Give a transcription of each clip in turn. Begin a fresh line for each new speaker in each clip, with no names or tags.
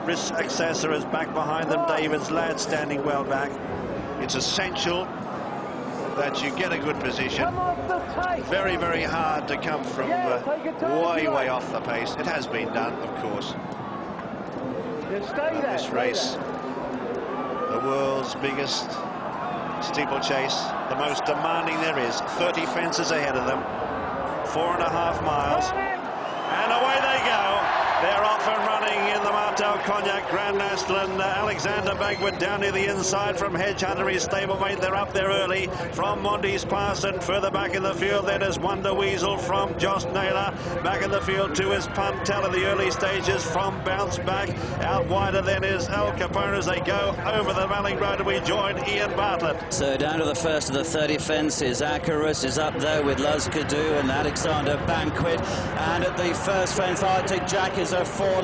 Risk Accessor is back behind them. David's Lad standing well back. It's essential that you get a good position. Very, very hard to come from way off the pace. It has been done, of course. This race, the world's biggest steeplechase, the most demanding there is. 30 fences ahead of them, 4.5 miles, and away they go. They're off and running in the Martel Cognac Grand National, and Alexander Banquet down near the inside from Hedgehunter, his stablemate. They're up there early from Monty's Pass, and further back in the field then is Wonder Weasel from Josh Naylor. Back in the field too is Puntel in the early stages from Bounce Back. Out wider then is Al Capone as they go over the Valley Road, and we join Ian Bartlett.
So down to the first of the 30 fences, Acarus is up there with Luzcadoo and Alexander Banquet, and at the first fence Arctic Jack is a faller.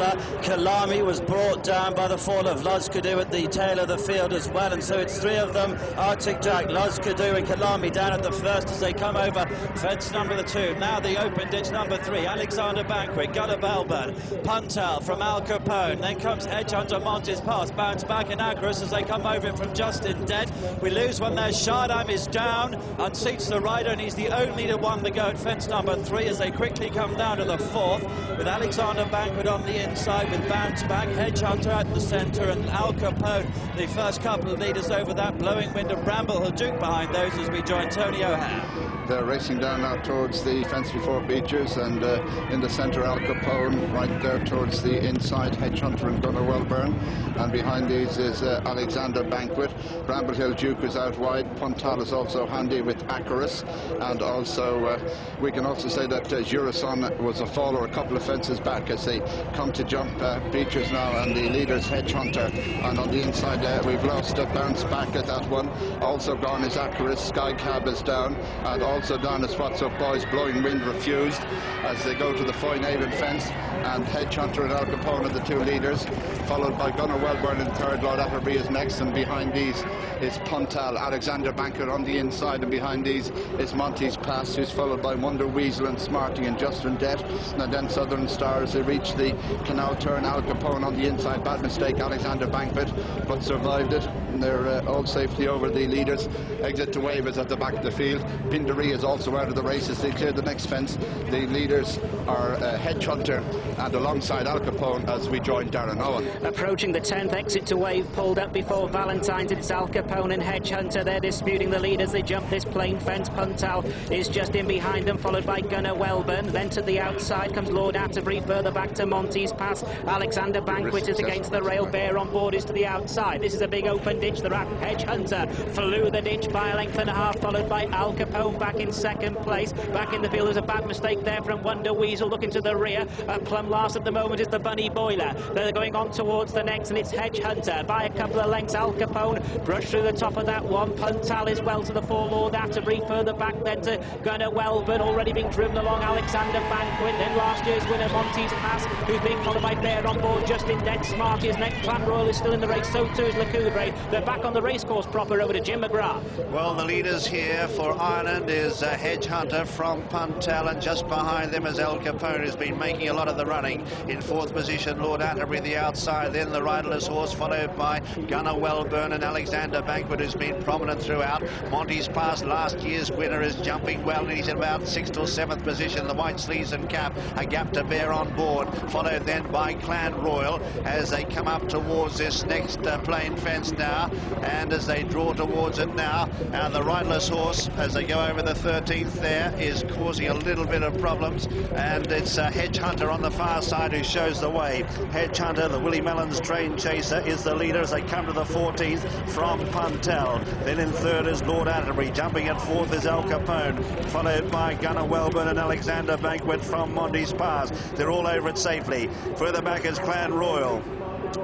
Kalami was brought down by the fall of Luzcadoo at the tail of the field as well, and so it's three of them, Arctic Jack, Luzcadoo and Kalami, down at the first as they come over fence number 2. Now the open ditch number 3, Alexander Banquet, Gunnar Belburn, Puntal from Al Capone, then comes Hedgehunter, Monty's Pass, Bounce Back and Acarus as they come over it from Justin Dead. We lose one there, Shardam is down, unseats the rider, and he's the only one to go at fence number 3 as they quickly come down to the 4th, with Alexander Banquet on the inside with Bounce Back, Hedgehunter at the centre, and Al Capone, the first couple of leaders over that blowing wind of Bramble Hill Duke behind those as we join Tony O'Hare.
They're racing down now towards the fence before Beechers, and in the centre Al Capone, right there towards the inside Hedgehunter and Gunnar Welburn, and behind these is Alexander Banquet. Bramble Hill Duke is out wide, Puntal is also handy with Acarus, and also we can also say that Jurason was a faller a couple of fences back as they come to jump Beechers now, and the leaders Hedgehunter, and on the inside we've lost a Bounce Back at that one. Also gone is Acarus, Sky Cab is down, and also down is What's Up Boys, Blowing Wind refused as they go to the Foynaven fence, and Hedgehunter and Al Capone are the two leaders, followed by Gunnar Welburn in third. Lord Atterbury is next, and behind these is Puntal, Alexander Banquet on the inside, and behind these is Monty's Pass, who's followed by Wonder Weasel and Smarty and Justin Debt, and then Southern Stars. They reach the canal turn, Al Capone on the inside, bad mistake, Alexander Banquet, but survived it, and they're all safely over the leaders. Exit to Wave is at the back of the field. Pinderee is also out of the race as they clear the next fence. The leaders are Hedgehunter and alongside Al Capone as we join Darren Owen.
Approaching the 10th, Exit to Wave pulled up before Valentine's. It's Al Capone and Hedgehunter. They're disputing the leaders. They jump this plain fence. Puntal is just in behind them, followed by Gunnar Welburn. Then to the outside comes Lord Atterbury, further back to Monty's Pass. Alexander Banquet is against the rail. Bear on board is to the outside. This is a big open ditch. The Hedgehunter flew the ditch by a length and a half, followed by Al Capone back in second place. Back in the field, there's a bad mistake there from Wonder Weasel looking to the rear. Plum last at the moment is the Bunny Boiler. They're going on towards the next, and it's Hedgehunter by a couple of lengths. Al Capone brushed through the top of that one. Puntal is well to the fore. Lord Atterbury further back then to Gunnar Welburn, already being driven along Alexander Banquet. Then last year's winner Monty's Pass, who's being followed by Bear on board. Justin Dead Smart is next. Clan Royal is still in the race, so too is Lecouvré. They're back on the racecourse proper over to Jim McGrath.
Well, the leaders here for Ireland is Hedgehunter from Puntal, and just behind them is Al Capone, who's been making a lot of the running. In fourth position, Lord Atterbury the outside, then the riderless horse, followed by Gunnar Welburn and Alexander Banquet, who's been prominent throughout. Monty's Pass, last year's winner, is jumping well, and he's in about 6th or 7th position. The white sleeves and cap, a gap to Bear on board, followed then by Clan Royal as they come up towards this next plain fence now, and as they draw towards it now, and the riderless horse, as they go over the 13th there, is causing a little bit of problems, and it's Hedgehunter on the far side who shows the way. Hedgehunter, the Willie Mellons train chaser, is the leader as they come to the 14th from Puntal. Then in third is Lord Atterbury. Jumping at fourth is Al Capone, followed by Gunnar Welburn and Alexander Banquet from Monty's Pass. They're all over it safely. Further back is Clan Royal.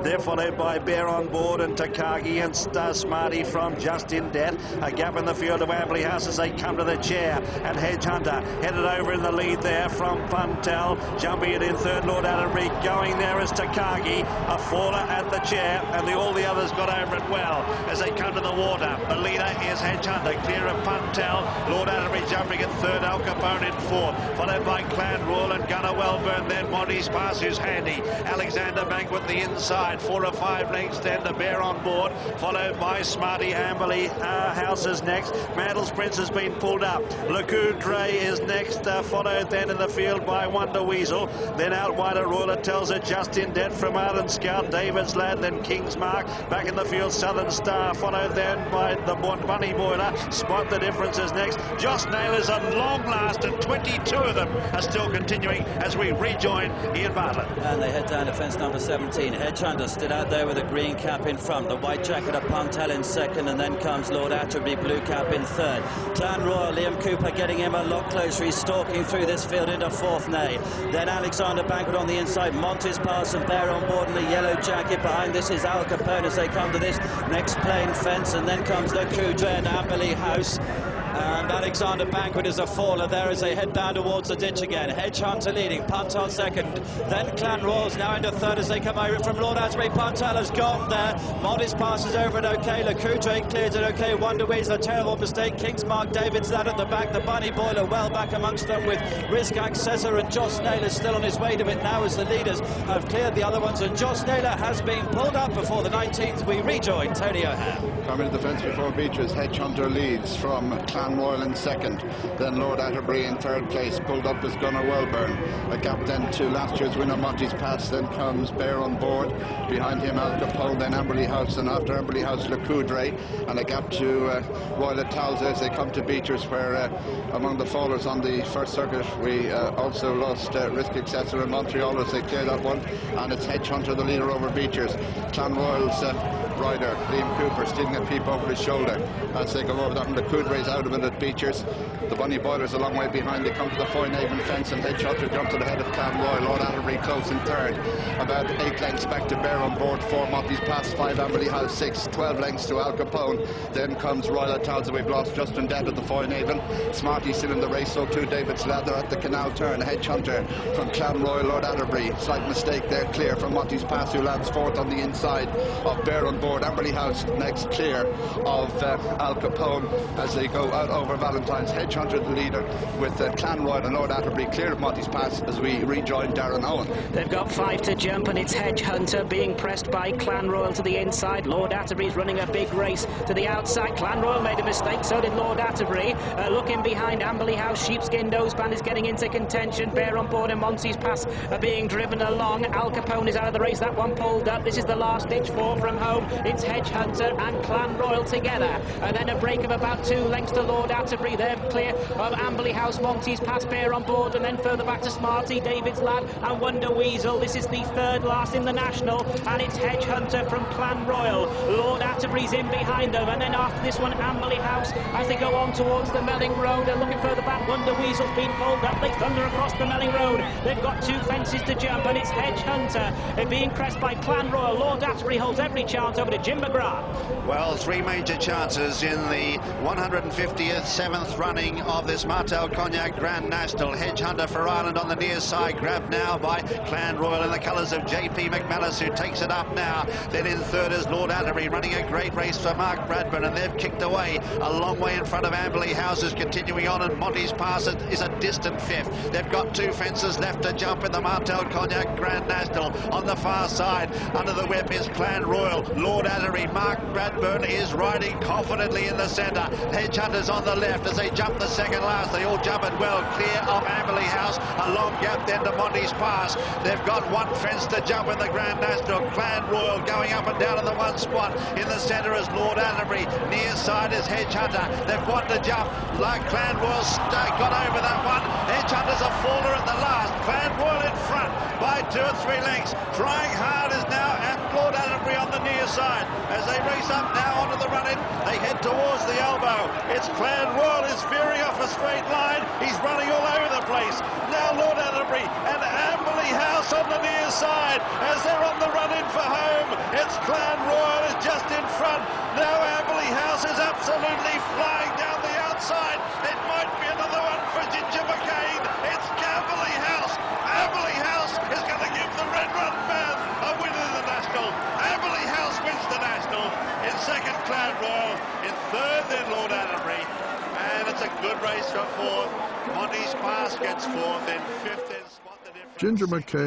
They're followed by Bear on board and Takagi and Star Smarty from Justin Debt. A gap in the field of Amberleigh House as they come to the chair, and Hedgehunter headed over in the lead there from Puntal. Jumping it in third, Lord Atterbury. Going there is Takagi, a faller at the chair, and all the others got over it well as they come to the water. The leader is Hedgehunter, clear of Puntal. Lord Atterbury jumping in third, Al Capone in fourth, followed by Clan Royal and Gunnar Welburn, then Monty's Pass, who's handy. Alexander Banquet the inside. inside. 4 or 5 lengths then to Bear on Board, followed by Smarty. Amberleigh House is next. Mantle's Prince has been pulled up. Le Coudray is next, followed then in the field by Wonder Weasel. Then out wide at Royal tells it just in debt from Arden Scout, David's Lad, then King's Mark. Back in the field, Southern Star, followed then by the Bunny Boiler. Spot the Difference is next. Joss Naylor's at long last, and 22 of them are still continuing as we rejoin Ian Bartlett.
And they head down to fence number 17. Hedge Hunter stood out there with a green cap in front. The white jacket of Puntel in second, and then comes Lord Atterbury, blue cap in third. Clan Royal, Liam Cooper getting him a lot closer. He's stalking through this field into fourth nay. Then Alexander Banquet on the inside. Montes Pass and Bear on Board in the yellow jacket. Behind this is Al Capone as they come to this next plain fence, and then comes Le Coudray and Amberleigh House. And Alexander Banquet is a faller there as they head down towards the ditch again. Hedge Hunter leading, Puntel second. Then Clan Royals now into third as they come over from Lord Atterbury. Puntel has gone there. Modest passes over it okay. Le Coudray clears it okay. Wonder Weasel, a terrible mistake. King's Mark, David's Lad at the back. The Bunny Boiler well back amongst them with Risk Accessor, and Joss Naylor still on his way to it now as the leaders have cleared the other ones. And Joss Naylor has been pulled up before the 19th. We rejoin Tony O'Hare.
Coming to the fence before Beaches, Hedge Hunter leads from Clan Royal in second, then Lord Atterbury in third place. Pulled up is Gunnar Welburn, a gap then to last year's winner Monty's Pass. Then comes Bear on Board, behind him Al Capone, then Amberleigh House, and after Amberleigh House Le Coudray, and a gap to Royal Talza as they come to Beaches, where among the fallers on the first circuit we also lost Risk Accessor in Montreal as they clear that one, and it's Hedge Hunter the leader over Beaches. Clan Royal's rider Liam Cooper stealing a peep over his shoulder as they go over that, and the Coudray's out of it at Beachers. The Bunny Boiler's a long way behind. They come to the Foynaven fence, and Hedge Hunter jumps to the head of Clan Royal. Lord Atterbury close in third, about 8 lengths back to Bear on Board, 4 Monty's Pass, 5 Amberleigh House, 6, 12 lengths to Al Capone. Then comes Royal Talza. We've lost Justin Dead at the Foynaven. Smarty still in the race, so too David's Lad. They're at the canal turn. Hedge Hunter from Clan Royal, Lord Atterbury, slight mistake there, clear from Monty's Pass, who lands fourth on the inside of Bear on Board. Amberleigh House next clear of Al Capone as they go out over Valentine's. Hedge Hunter the leader with Clan Royal and Lord Atterbury clear of Monty's Pass as we rejoin Darren Owen.
They've got 5 to jump, and it's Hedge Hunter being pressed by Clan Royal to the inside. Lord Atterbury's running a big race to the outside. Clan Royal made a mistake, so did Lord Atterbury. Looking behind, Amberleigh House, Sheepskin Noseband is getting into contention. Bear on Board and Monty's Pass are being driven along. Al Capone is out of the race, that one pulled up. This is the last ditch, 4 from home. It's Hedge Hunter and Clan Royal together, and then a break of about 2 lengths to Lord Atterbury. They're clear of Amberleigh House, Monty's Pass, Bear on Board, and then further back to Smarty, David's Lad and Wonder Weasel. This is the third last in the National, and it's Hedge Hunter from Clan Royal. Lord Atterbury's in behind them, and then after this one Amberleigh House as they go on towards the Melling Road. They're looking further back. Wonder Weasel's been pulled up. They thunder across the Melling Road. They've got 2 fences to jump, and it's Hedge Hunter being pressed by Clan Royal. Lord Atterbury holds every chance over to Jim McGrath.
Well, 3 major chances in the 157th running of this Martel Cognac Grand National. Hedge Hunter for Ireland on the near side, grabbed now by Clan Royal in the colours of J.P. McManus, who takes it up now. Then in third is Lord Atterbury, running a great race for Mark Bradburn, and they've kicked away a long way in front of Amberleigh House, is continuing on, and Monty's Pass is a distant 5th. They've got 2 fences left to jump in the Martel Cognac Grand National. On the far side, under the whip is Clan Royal, Lord Atterbury. Mark Bradburn is riding confidently in the centre. Hedge Hunter's on the left as they jump the second last. They all jump it well, clear of Amberleigh House. A long gap then to Monty's Pass. They've got 1 fence to jump in the Grand National. Clan Royal going up and down in the 1 spot. In the centre is Lord Atterbury. Near side is Hedge Hunter. They've got to jump. Like Clan Royal got over that one. Hedge Hunter's a faller at the last. Clan Royal in front by 2 or 3 lengths. Trying hard is now Lord Atterbury on the near side. As they race up now onto the run-in, they head towards the elbow. It's Clan Royal is veering off a straight line. He's running all over the place. Now Lord Atterbury and Amberleigh House on the near side as they're on the run-in for home. It's Clan Royal is just in front. Now Amberleigh House is absolutely flying down the outside. It might be another one for Ginger McCain. It's Amberleigh House. Amberleigh House is going to give the Red Run man a win in the National. Amberleigh House wins the National. In second, Clan Royal. In third, then Lord Atterbury. And it's a good race for 4th. Monty's Pass gets 4th. In 5th, then Spot the Difference.
Ginger McCain.